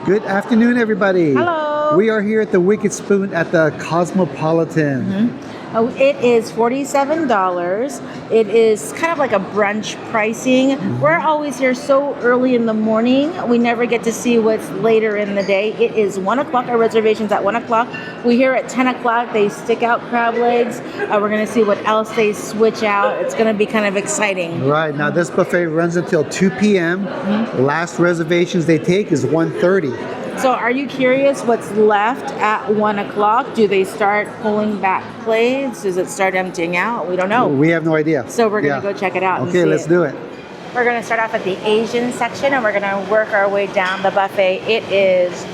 Good afternoon, everybody. Hello. We are here at the Wicked Spoon at the Cosmopolitan. Oh, it is $47. It is kind of like a brunch pricing. We're always here so early in the morning. We never get to see what's later in the day. It is 1 o'clock. Our reservation's at 1 o'clock. We here at 10 o'clock. They stick out crab legs. We're going to see what else they switch out. It's going to be kind of exciting. Right, now this buffet runs until 2 p.m. Last reservations they take is 1:30. So are you curious what's left at 1 o'clock? Do they start pulling back plates? Does it start emptying out? We don't know. We have no idea. So we're going to go check it out. Okay, let's do it. We're going to start off at the Asian section and we're going to work our way down the buffet. It is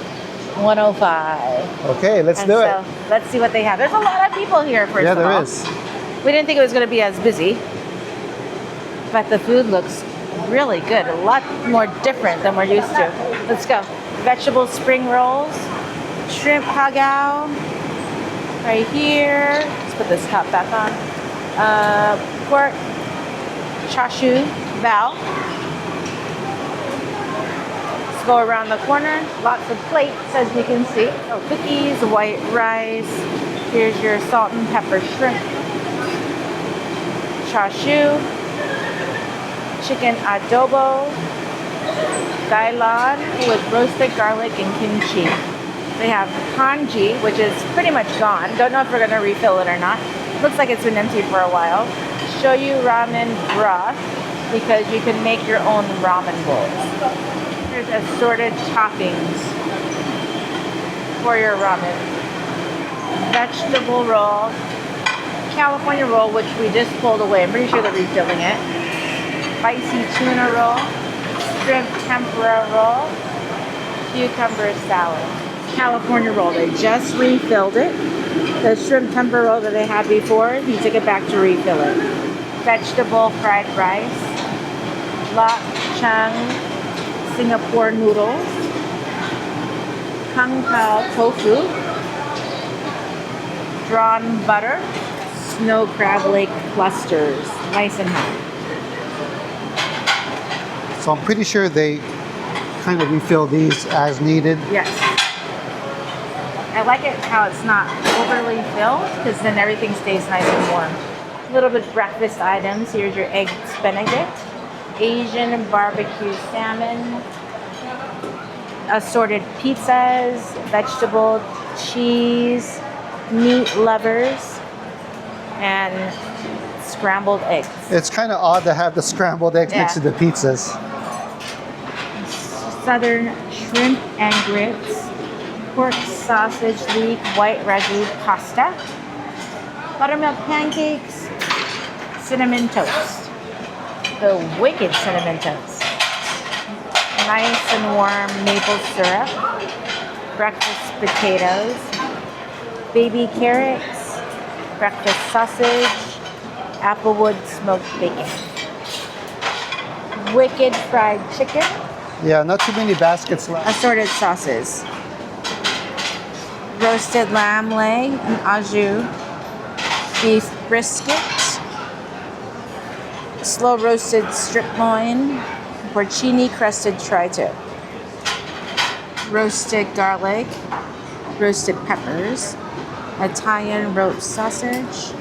105. Okay, let's do it. Let's see what they have. There's a lot of people here, first of all. Yeah, there is. We didn't think it was going to be as busy, but the food looks really good. A lot more different than we're used to. Let's go. Vegetable spring rolls, shrimp hagao, right here. Let's put this top back on. Pork chashu bao. Let's go around the corner. Lots of plates, as you can see. Oh, cookies, white rice. Here's your salt and pepper shrimp. Chashu, chicken adobo, gailan with roasted garlic and kimchi. They have kanji, which is pretty much gone. Don't know if we're going to refill it or not. Looks like it's been empty for a while. Shoyu ramen broth, because you can make your own ramen bowls. There's assorted toppings for your ramen. Vegetable roll, California roll, which we just pulled away. I'm pretty sure they're refilling it. Spicy tuna roll, shrimp tempura roll, cucumber salad. California roll, they just refilled it. The shrimp tempura roll that they had before, he took it back to refill it. Vegetable fried rice, lap chang Singapore noodles, kung pao tofu, drawn butter, snow crab lake clusters, nice and hot. So I'm pretty sure they kind of refill these as needed. Yes. I like it how it's not overly filled, because then everything stays nice and warm. A little bit breakfast items. Here's your eggs Benedict, Asian barbecue salmon, assorted pizzas, vegetable, cheese, meat lovers, and scrambled eggs. It's kind of odd to have the scrambled eggs next to the pizzas. Southern shrimp and grits, pork sausage leek, white ragu pasta, buttermilk pancakes, cinnamon toast. The wicked cinnamon toast. Nice and warm maple syrup, breakfast potatoes, baby carrots, breakfast sausage, applewood smoked bacon. Wicked fried chicken. Yeah, not too many baskets left. Assorted sauces. Roasted lamb leg and au jus. Beef brisket. Slow roasted strip loin. Porcini crusted tri-tip. Roasted garlic. Roasted peppers. Italian roast sausage.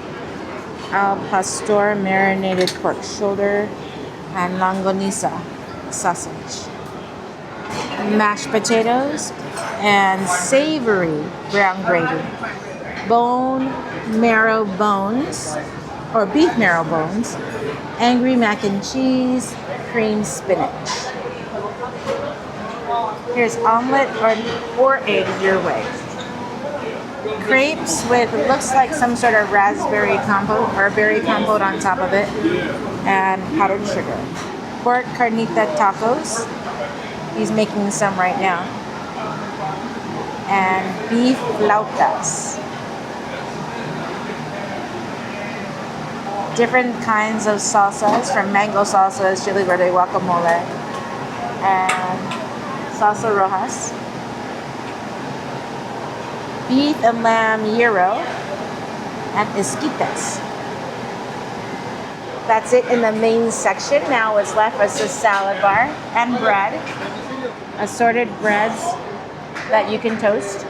Al pastor marinated pork shoulder. And longanisa sausage. Mashed potatoes and savory brown gravy. Bone marrow bones, or beef marrow bones, angry mac and cheese, cream spinach. Here's omelet or eggs your way. Crepes with, it looks like some sort of raspberry compote or berry compote on top of it, and powdered sugar. Pork carnita tacos. He's making some right now. And beef flautas. Different kinds of salsas, from mango salsas, chili verde guacamole, and salsa rojas. Beef and lamb gyro, and esquites. That's it in the main section. Now what's left is the salad bar and bread. Assorted breads, that you can toast.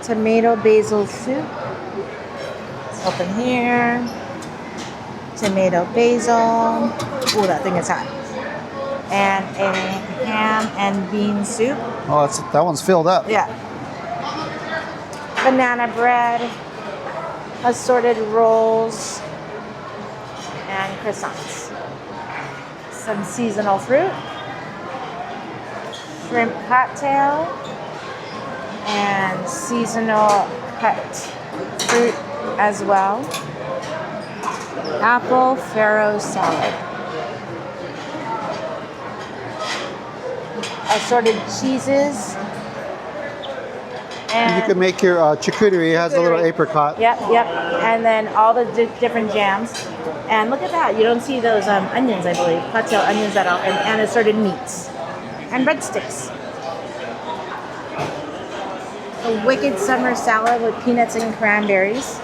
Tomato basil soup. It's open here. Tomato basil. Oh, that thing is hot. And a ham and bean soup. Oh, that one's filled up. Yeah. Banana bread, assorted rolls, and croissants. Some seasonal fruit, shrimp cocktail, and seasonal cut fruit as well. Apple farro salad. Assorted cheeses. And you can make your charcuterie. It has a little apricot. Yep. And then all the different jams. And look at that. You don't see those onions, I believe. Cocktail onions that are, and assorted meats. And breadsticks. A wicked summer salad with peanuts and cranberries.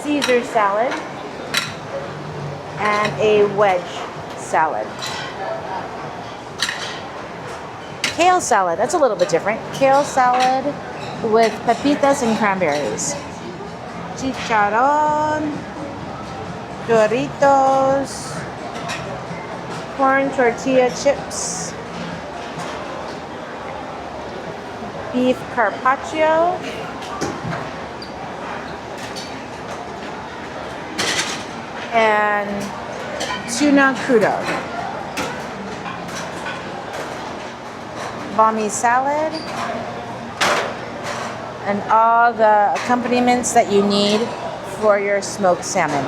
Caesar salad. And a wedge salad. Kale salad, that's a little bit different. Kale salad with pepitas and cranberries. Chicharron, Doritos, corn tortilla chips, beef carpaccio, and tuna crudo. Balmy salad, and all the accompaniments that you need for your smoked salmon.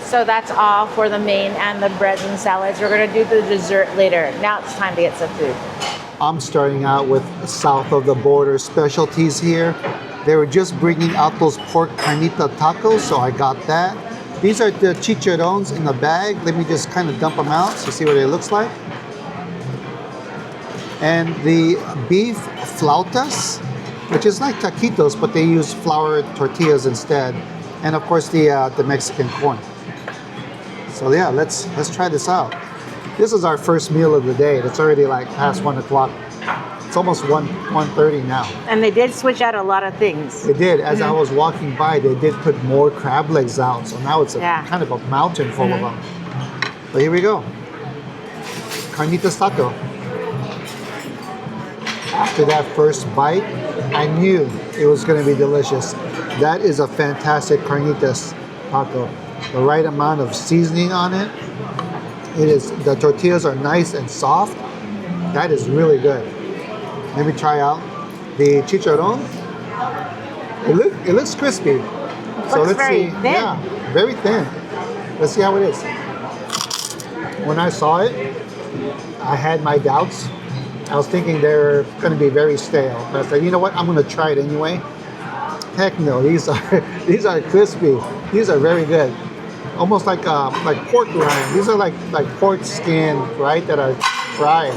So that's all for the main and the breads and salads. We're gonna do the dessert later. Now it's time to get some food. I'm starting out with south of the border specialties here. They were just bringing out those pork carnita tacos, so I got that. These are the chicharrones in the bag. Let me just kind of dump them out so you see what it looks like. And the beef flautas, which is like taquitos, but they use flour tortillas instead. And of course the Mexican corn. So yeah, let's try this out. This is our first meal of the day. It's already like past 1 o'clock. It's almost 1:30 now. And they did switch out a lot of things. They did. As I was walking by, they did put more crab legs out. So now it's a kind of a mountain full of them. But here we go. Carnitas taco. After that first bite, I knew it was going to be delicious. That is a fantastic carnitas taco. The right amount of seasoning on it. The tortillas are nice and soft. That is really good. Let me try out the chicharron. It looks crispy. So let's see. Thin. Yeah, very thin. Let's see how it is. When I saw it, I had my doubts. I was thinking they're going to be very stale. But I said, you know what? I'm going to try it anyway. Heck no, these are crispy. These are very good. Almost like pork rind. These are like pork skin, right? That are fried.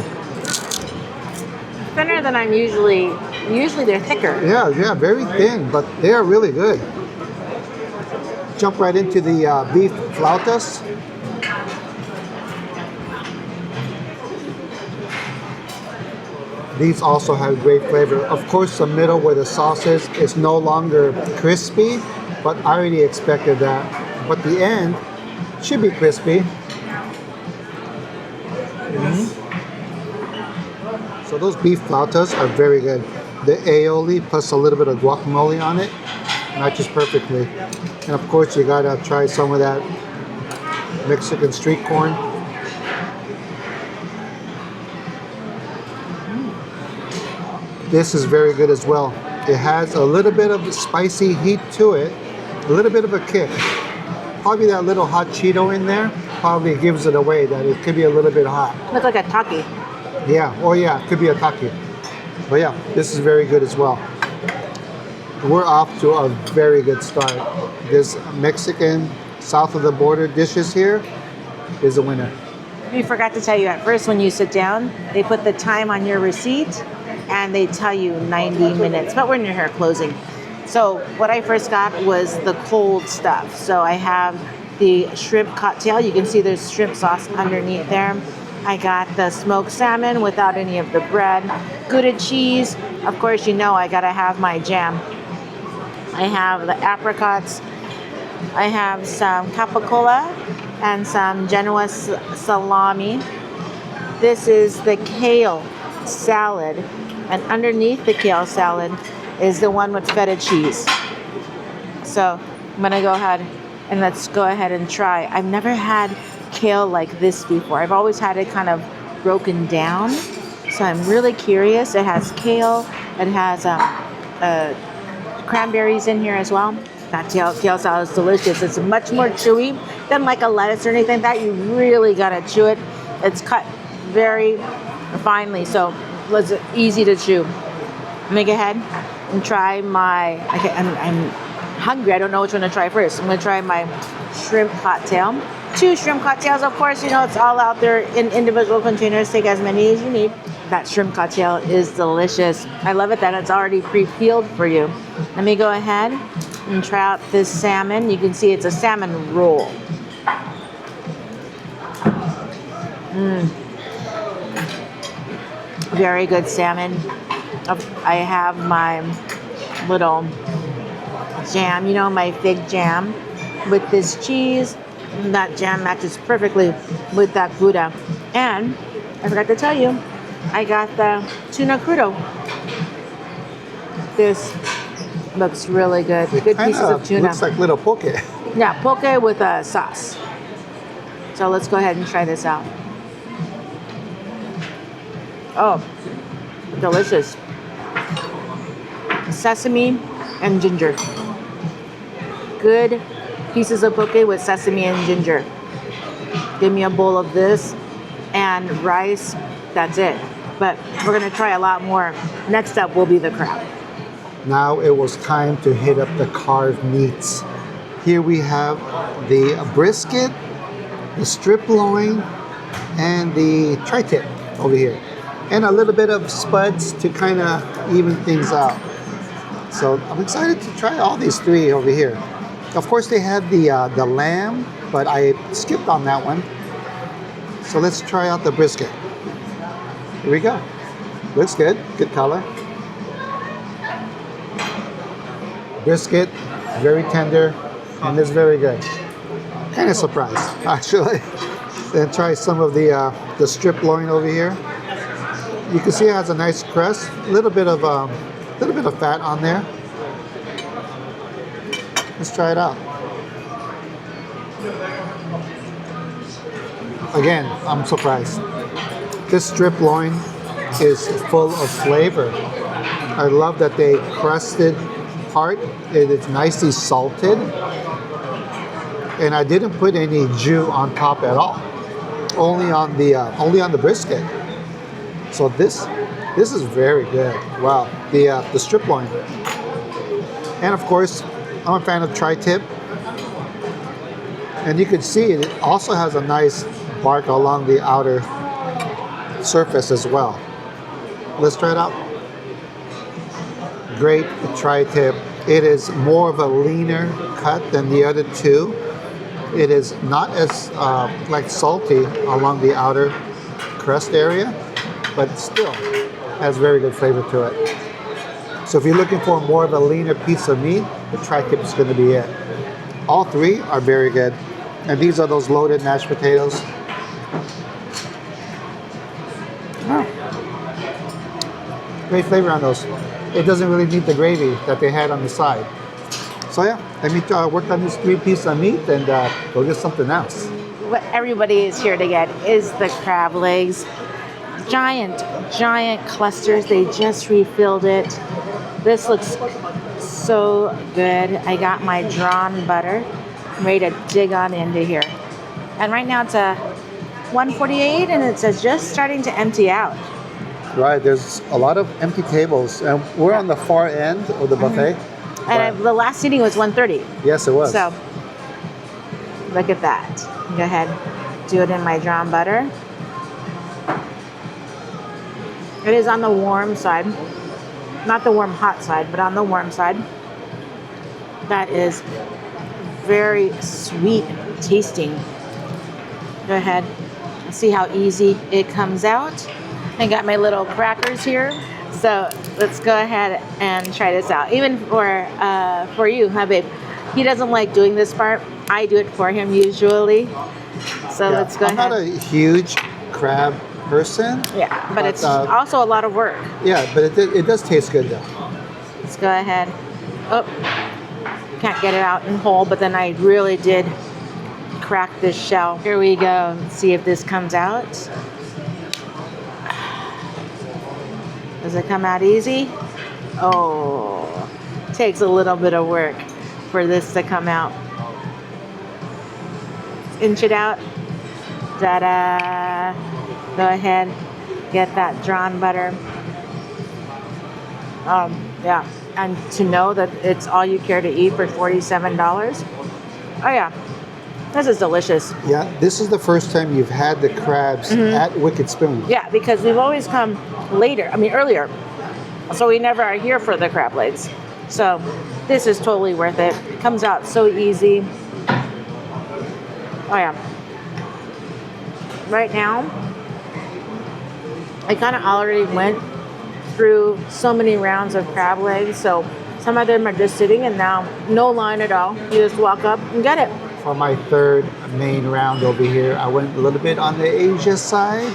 Thinner than I'm usually they're thicker. Yeah, very thin, but they are really good. Jump right into the beef flautas. These also have great flavor. Of course, the middle where the sauce is no longer crispy, but I already expected that. But the end should be crispy. So those beef flautas are very good. The aioli plus a little bit of guacamole on it matches perfectly. And of course, you gotta try some of that Mexican street corn. This is very good as well. It has a little bit of spicy heat to it, a little bit of a kick. Probably that little hot Cheeto in there probably gives it away that it could be a little bit hot. Looks like a taki. Yeah, oh yeah, it could be a taki. But yeah, this is very good as well. We're off to a very good start. This Mexican south of the border dishes here is a winner. We forgot to tell you at first when you sit down, they put the time on your receipt and they tell you 90 minutes, but we're near here closing. So what I first got was the cold stuff. So I have the shrimp cocktail. You can see there's shrimp sauce underneath there. I got the smoked salmon without any of the bread. Gouda cheese. Of course, you know I gotta have my jam. I have the apricots. I have some capicola and some Genoa salami. This is the kale salad. And underneath the kale salad is the one with feta cheese. So I'm gonna go ahead and let's go ahead and try. I've never had kale like this before. I've always had it kind of broken down. So I'm really curious. It has kale. It has cranberries in here as well. That kale salad is delicious. It's much more chewy than like a lettuce or anything like that. You really gotta chew it. It's cut very finely, so it's easy to chew. Let me go ahead and try my. Okay, I'm hungry. I don't know which one to try first. I'm gonna try my shrimp cocktail. 2 shrimp cocktails, of course. You know it's all out there in individual containers. Take as many as you need. That shrimp cocktail is delicious. I love it that it's already pre-peeled for you. Let me go ahead and try out this salmon. You can see it's a salmon roll. Very good salmon. I have my little jam, you know, my fig jam with this cheese. And that jam matches perfectly with that Gouda. And I forgot to tell you, I got the tuna crudo. This looks really good. Good pieces of tuna. Looks like little poke. Yeah, poke with a sauce. So let's go ahead and try this out. Oh, delicious. Sesame and ginger. Good pieces of poke with sesame and ginger. Give me a bowl of this and rice. That's it. But we're gonna try a lot more. Next up will be the crab. Now it was time to hit up the carved meats. Here we have the brisket, the strip loin, and the tri-tip over here. And a little bit of spuds to kind of even things out. So I'm excited to try all these 3 over here. Of course they had the lamb, but I skipped on that one. So let's try out the brisket. Here we go. Looks good, good color. Brisket, very tender, and it's very good. Kind of surprised, actually. Then try some of the strip loin over here. You can see it has a nice crust, a little bit of fat on there. Let's try it out. Again, I'm surprised. This strip loin is full of flavor. I love that they crusted part. It is nicely salted. And I didn't put any jus on top at all. Only on the brisket. So this is very good. Wow, the strip loin. And of course, I'm a fan of tri-tip. And you can see it also has a nice bark along the outer surface as well. Let's try it out. Great tri-tip. It is more of a leaner cut than the other 2. It is not as like salty along the outer crust area, but still has very good flavor to it. So if you're looking for more of a leaner piece of meat, the tri-tip is going to be it. All 3 are very good. And these are those loaded mashed potatoes. Oh. Great flavor on those. It doesn't really need the gravy that they had on the side. So yeah, let me work on these 3 pieces of meat and go get something else. What everybody is here to get is the crab legs. Giant clusters. They just refilled it. This looks so good. I got my drawn butter. I'm ready to dig on into here. And right now it's a 148 and it's just starting to empty out. Right, there's a lot of empty tables. And we're on the far end of the buffet. And the last seating was 130. Yes, it was. So look at that. Go ahead, do it in my drawn butter. It is on the warm side. Not the warm hot side, but on the warm side. That is very sweet tasting. Go ahead, See how easy it comes out. I got my little crackers here. So let's go ahead and try this out. Even for you, huh, babe? He doesn't like doing this part. I do it for him usually. So let's go ahead. I'm not a huge crab person. Yeah, but it's also a lot of work. Yeah, but it does taste good though. Let's go ahead. Oh, can't get it out in whole, but then I really did crack this shell. Here we go. Let's see if this comes out. Does it come out easy? Oh, takes a little bit of work for this to come out. Inch it out. Ta-da! Go ahead, get that drawn butter. Yeah, and to know that it's all you care to eat for $47. Oh yeah, this is delicious. Yeah, this is the first time you've had the crabs at Wicked Spoon. Yeah, because we've always come earlier. So we never are here for the crab legs. So this is totally worth it. It comes out so easy. Oh yeah. Right now, I kind of already went through so many rounds of crab legs. So some of them are just sitting and now no line at all. You just walk up and get it. For my third main round over here, I went a little bit on the Asia side.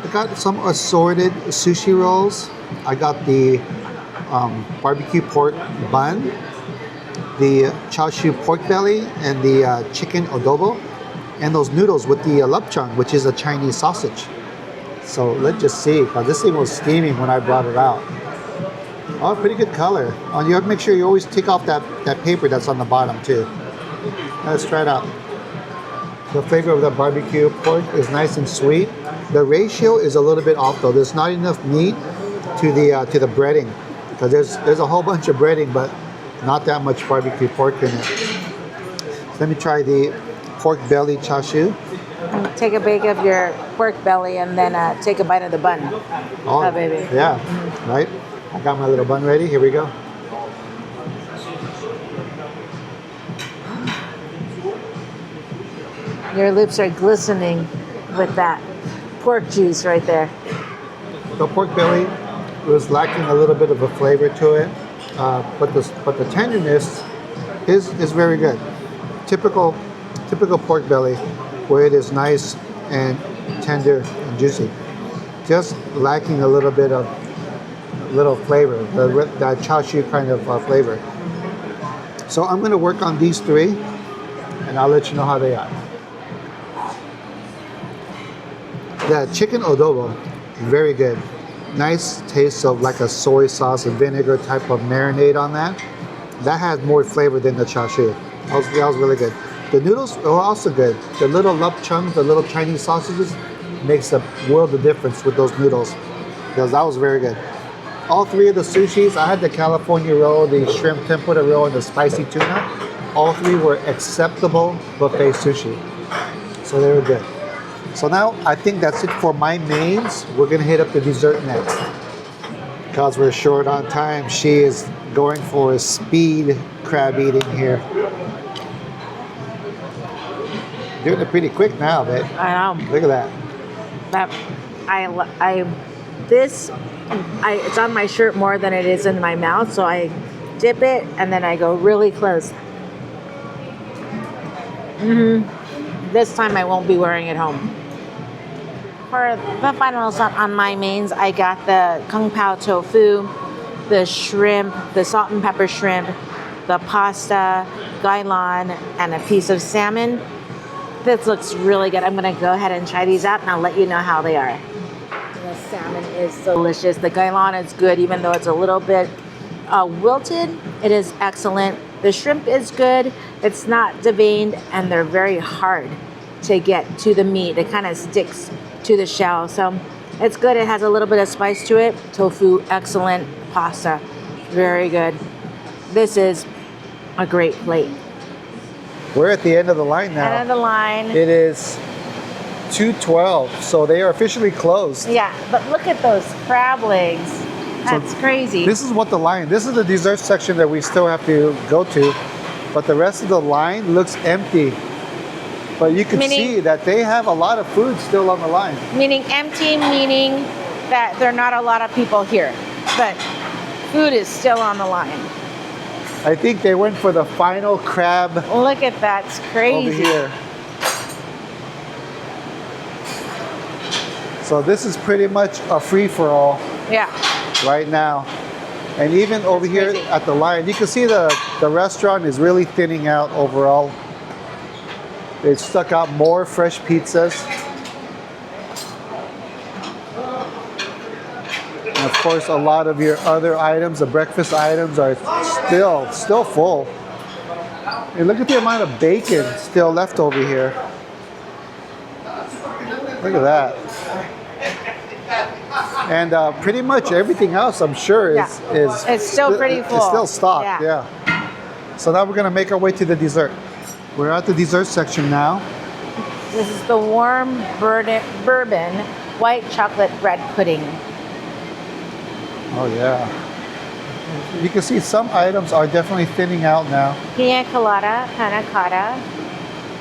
I got some assorted sushi rolls. I got the barbecue pork bun, the chashu pork belly, and the chicken adobo, and those noodles with the lapchang, which is a Chinese sausage. So let's just see, because this thing was steaming when I brought it out. Oh, pretty good color. Oh, you have to make sure you always take off that paper that's on the bottom too. Let's try it out. The flavor of the barbecue pork is nice and sweet. The ratio is a little bit off though. There's not enough meat to the breading, because there's a whole bunch of breading, but not that much barbecue pork in it. So let me try the pork belly chashu. Take a bite of your pork belly and then take a bite of the bun. Oh, baby. Yeah, right. I got my little bun ready. Here we go. Your lips are glistening with that pork juice right there. The pork belly was lacking a little bit of a flavor to it, but the tenderness is very good. Typical pork belly, where it is nice and tender and juicy. Just lacking a little bit of flavor, that chashu kind of flavor. So I'm going to work on these three, and I'll let you know how they are. The chicken adobo, very good. Nice taste of like a soy sauce and vinegar type of marinade on that. That has more flavor than the chashu. That was really good. The noodles are also good. The little lapchang, the little Chinese sausages, makes a world of difference with those noodles, because that was very good. All three of the sushis, I had the California roll, the shrimp tempura roll, and the spicy tuna. All three were acceptable buffet sushi. So they were good. So now I think that's it for my mains. We're gonna hit up the dessert next. Because we're short on time, she is going for a speed crab eating here. Doing it pretty quick now, babe. I know. Look at that. It's on my shirt more than it is in my mouth, so I dip it and then I go really close. This time I won't be wearing it home. For the final shot on my mains, I got the kung pao tofu, the shrimp, the salt and pepper shrimp, the pasta, gailan, and a piece of salmon. This looks really good. I'm gonna go ahead and try these out and I'll let you know how they are. The salmon is delicious. The gailan is good, even though it's a little bit wilted. It is excellent. The shrimp is good. It's not deveined, and they're very hard to get to the meat. It kind of sticks to the shell, so it's good. It has a little bit of spice to it. Tofu, excellent. Pasta, very good. This is a great plate. We're at the end of the line now. End of the line. It is 2:12, so they are officially closed. Yeah, but look at those crab legs. That's crazy. This is what the line, this is the dessert section that we still have to go to, but the rest of the line looks empty. But you can Meaning- see that they have a lot of food still on the line. Meaning empty, meaning that there are not a lot of people here. But food is still on the line. I think they went for the final crab Look at that. It's crazy. over here. So this is pretty much a free-for-all Yeah. right now. And even over That's here crazy. at the line, you can see the restaurant is really thinning out overall. They stuck out more fresh pizzas. And of course, a lot of your other items, the breakfast items, are still full. And look at the amount of bacon still left over here. Look at that. And pretty much everything else, I'm sure, is It's still pretty full. It's still stocked, Yeah. yeah. So now we're gonna make our way to the dessert. We're at the dessert section now. This is the warm bourbon white chocolate bread pudding. Oh yeah. You can see some items are definitely thinning out now. Pina colada, panna cotta,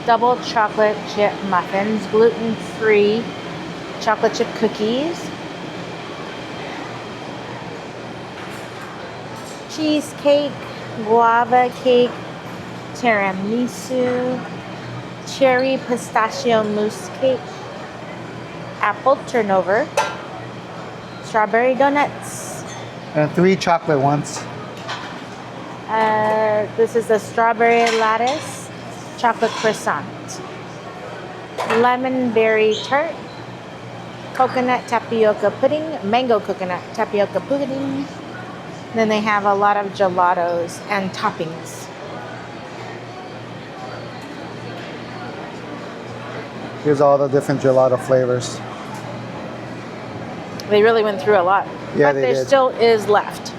double chocolate chip muffins, gluten-free chocolate chip cookies, cheesecake, guava cake, tiramisu, cherry pistachio mousse cake, apple turnover, strawberry donuts. And 3 chocolate ones. This is the strawberry lattice chocolate croissant, lemon berry tart, coconut tapioca pudding, mango coconut tapioca pudding. Then they have a lot of gelatos and toppings. Here's all the different gelato flavors. They really went through a lot. Yeah, but they there did. still is left.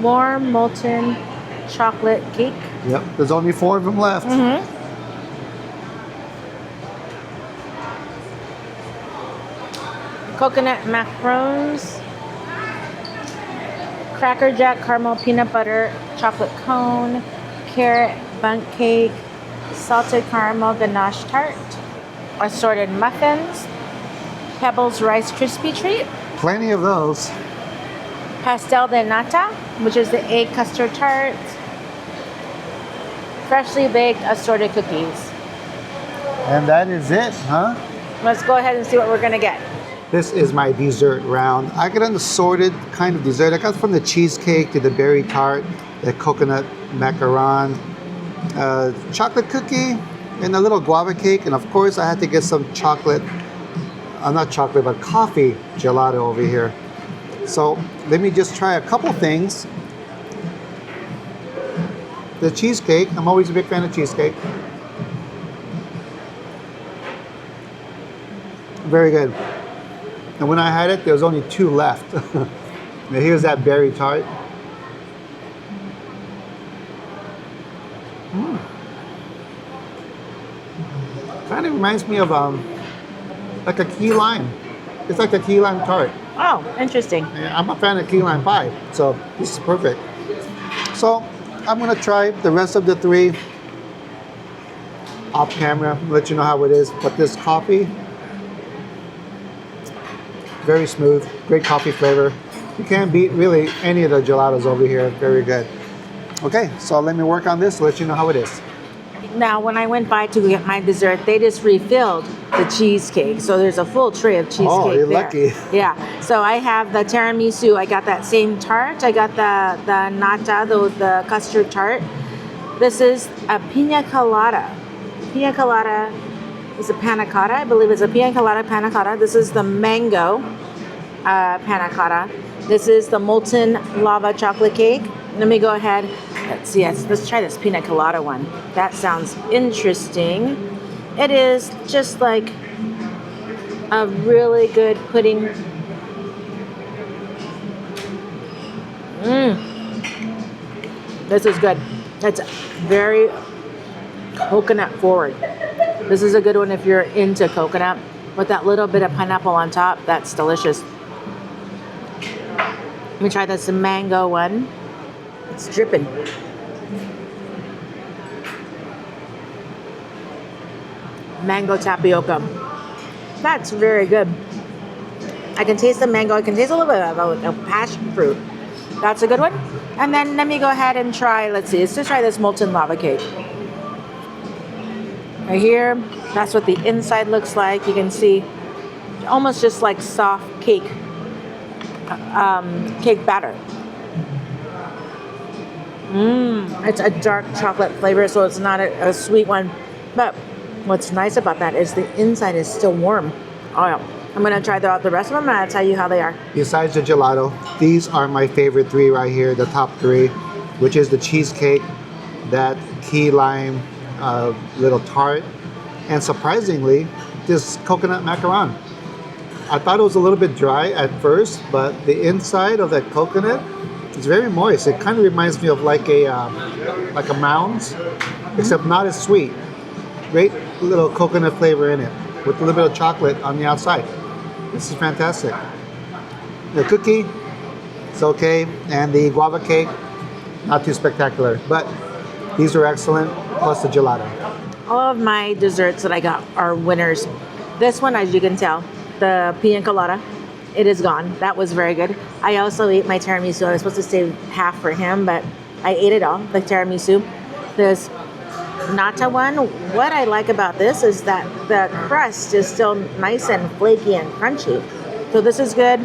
Warm molten chocolate cake. Yep, there's only 4 of them left. Coconut macarons. Cracker Jack caramel peanut butter chocolate cone. Carrot bundt cake. Salted caramel ganache tart. Assorted muffins. Pebbles Rice Krispie treat. Plenty of those. Pastel de nata, which is the egg custard tart. Freshly baked assorted cookies. And that is it, huh? Let's go ahead and see what we're gonna get. This is my dessert round. I got an assorted kind of dessert. I got from the cheesecake to the berry tart, the coconut macaron, chocolate cookie, and a little guava cake. And of course, I had to get some chocolate, not chocolate, but coffee gelato over here. So let me just try a couple things. The cheesecake, I'm always a big fan of cheesecake. Very good. And when I had it, there was only 2 left. Now here's that berry tart. Kind of reminds me of like a key lime. It's like a key lime tart. Oh, interesting. Yeah, I'm a fan of key lime pie, so this is perfect. So I'm gonna try the rest of the 3 off camera, let you know how it is. But this coffee, very smooth, great coffee flavor. You can't beat really any of the gelatos over here. Very good. Okay, so let me work on this, let you know how it is. Now, when I went by to get my dessert, they just refilled the cheesecake. So there's a full tray of cheesecake Oh, you're there. lucky. Yeah. So I have the tiramisu. I got that same tart. I got the nata, the custard tart. This is a pina colada. Pina colada is a panna cotta. I believe it's a pina colada panna cotta. This is the mango panna cotta. This is the molten lava chocolate cake. Let me go ahead. Let's try this pina colada one. That sounds interesting. It is just like a really good pudding. This is good. It's very coconut forward. This is a good one if you're into coconut. With that little bit of pineapple on top, that's delicious. Let me try this mango one. It's dripping. mango tapioca. That's very good. I can taste the mango. I can taste a little bit of a passion fruit. That's a good one. And then let me go ahead and try, let's just try this molten lava cake. Right here, that's what the inside looks like. You can see almost just like soft cake, cake batter. It's a dark chocolate flavor, so it's not a sweet one. But what's nice about that is the inside is still warm. Oh yeah. I'm going to try the rest of them and I'll tell you how they are. Besides the gelato, these are my favorite three right here, the top three, which is the cheesecake, that key lime little tart, and surprisingly, this coconut macaron. I thought it was a little bit dry at first, but the inside of that coconut is very moist. It kind of reminds me of like a Mounds, except not as sweet. Great little coconut flavor in it, with a little bit of chocolate on the outside. This is fantastic. The cookie, it's okay, and the guava cake, not too spectacular, but these are excellent, plus the gelato. All of my desserts that I got are winners. This one, as you can tell, the pina colada, it is gone. That was very good. I also ate my tiramisu. I was supposed to save half for him, but I ate it all, the tiramisu. This nata one, what I like about this is that the crust is still nice and flaky and crunchy. So this is good.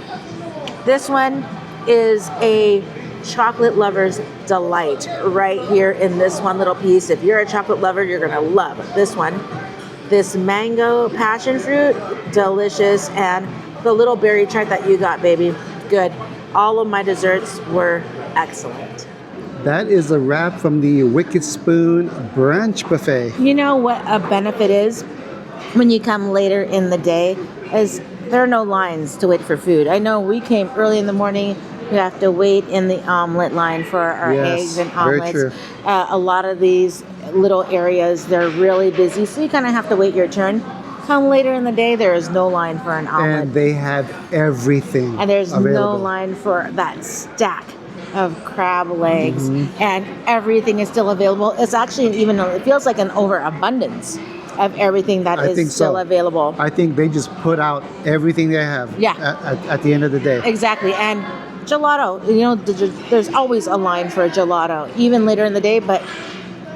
This one is a chocolate lover's delight right here in this one little piece. If you're a chocolate lover, you're gonna love this one. This mango passion fruit, delicious. And the little berry tart that you got, baby, good. All of my desserts were excellent. That is a wrap from the Wicked Spoon Brunch Buffet. You know what a benefit is when you come later in the day is there are no lines to wait for food. I know we came early in the morning. We have to wait in the omelet line for our eggs and omelets. Very true. A lot of these little areas, they're really busy, so you kind of have to wait your turn. Come later in the day, there is no line for an omelet. And they have everything And there's available. no line for that stack of crab legs, and everything is still available. It's actually it feels like an overabundance of everything that is still available. I think they just put out everything they have at the end of the day. Exactly. And gelato, you know, there's always a line for a gelato, even later in the day, but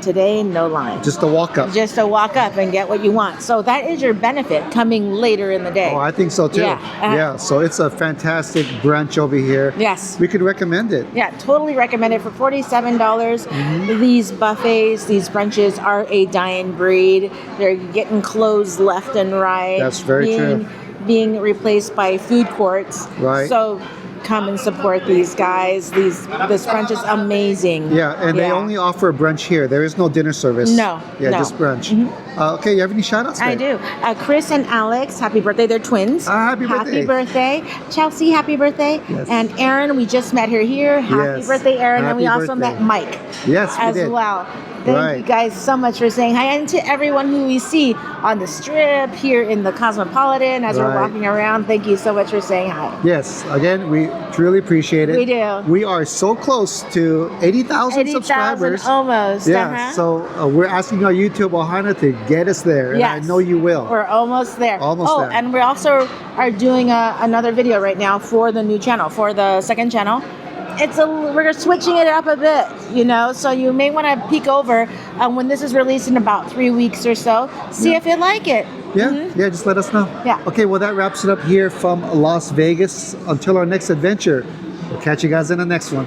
today, no line. Just to walk up. Just to walk up and get what you want. So that is your benefit coming later in the day. Oh, I think so too. Yeah. So it's a fantastic brunch over here. Yes. We could recommend it. Yeah, totally recommend it for $47. These buffets, these brunches are a dying breed. They're getting closed left and right. That's very true. Being replaced by food courts. Right. So come and support these guys. This brunch is amazing. Yeah, and they only offer a brunch here. There is no dinner service. No. Yeah, just brunch. Okay, you have any shout outs? I do. Chris and Alex, happy birthday. They're twins. Happy birthday. Happy birthday. Chelsea, happy birthday. Yes. And Aaron, we just met her here. Happy birthday, Aaron. And we also met Mike. Yes, we did. Well. Thank you guys so much for saying hi. And to everyone who we see on the strip, here in the Cosmopolitan, as we're walking around, thank you so much for saying hi. Yes, again, we truly appreciate it. We do. We are so close to 80,000 subscribers. Almost. Yeah, so we're asking our YouTube Ohana to get us there. And I know you will. We're almost there. Almost there. And we also are doing another video right now for the new channel, for the second channel. We're switching it up a bit, you know, so you may want to peek over when this is released in about 3 weeks or so. See if you like it. Yeah, just let us know. Yeah. Okay, well, that wraps it up here from Las Vegas. Until our next adventure, we'll catch you guys in the next one.